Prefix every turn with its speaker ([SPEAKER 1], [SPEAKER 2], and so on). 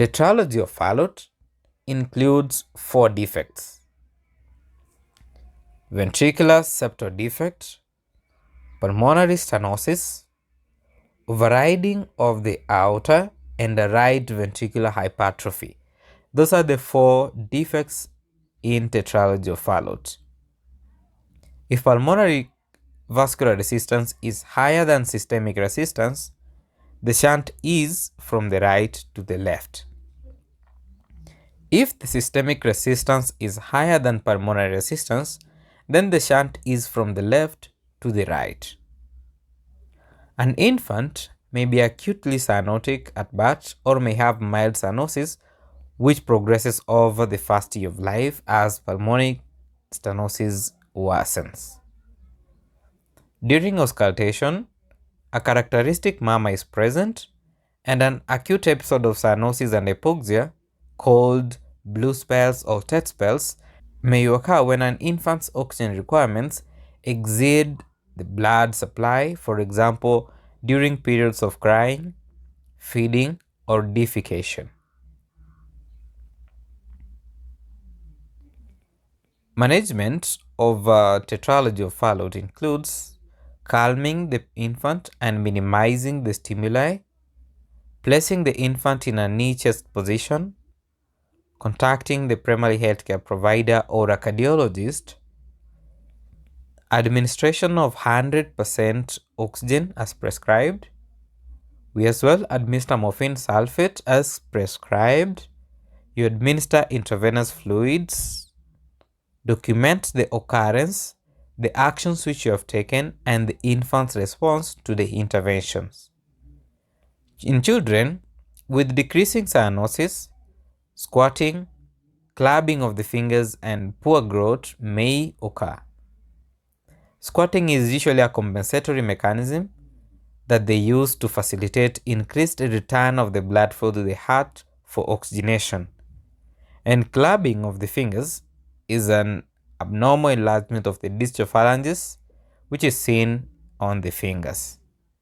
[SPEAKER 1] Tetralogy of Fallot includes 4 defects: ventricular septal defect, pulmonary stenosis, overriding of the aorta, and the right ventricular hypertrophy. Those are the 4 defects in Tetralogy of Fallot. If pulmonary vascular resistance is higher than systemic resistance, the shunt is from the right to the left. If the systemic resistance is higher than pulmonary resistance, then the shunt is from the left to the right. An infant may be acutely cyanotic at birth or may have mild cyanosis, which progresses over the first year of life as pulmonic stenosis worsens. During auscultation, a characteristic murmur is present, and an acute episode of cyanosis and hypoxia, called blue spells or tet spells, may occur when an infant's oxygen requirements exceed the blood supply, for example, during periods of crying, feeding, or defecation. Management of Tetralogy of Fallot includes calming the infant and minimizing the stimuli, placing the infant in a knee chest position, contacting the primary healthcare provider or a cardiologist, administration of 100% oxygen as prescribed. We as well administer morphine sulfate as prescribed. You administer intravenous fluids, document the occurrence, the actions which you have taken, and the infant's response to the interventions. In children with decreasing cyanosis, squatting, clubbing of the fingers, and poor growth may occur. Squatting is usually a compensatory mechanism that they use to facilitate increased return of the blood flow to the heart for oxygenation. And clubbing of the fingers is an abnormal enlargement of the distal phalanges, which is seen on the fingers.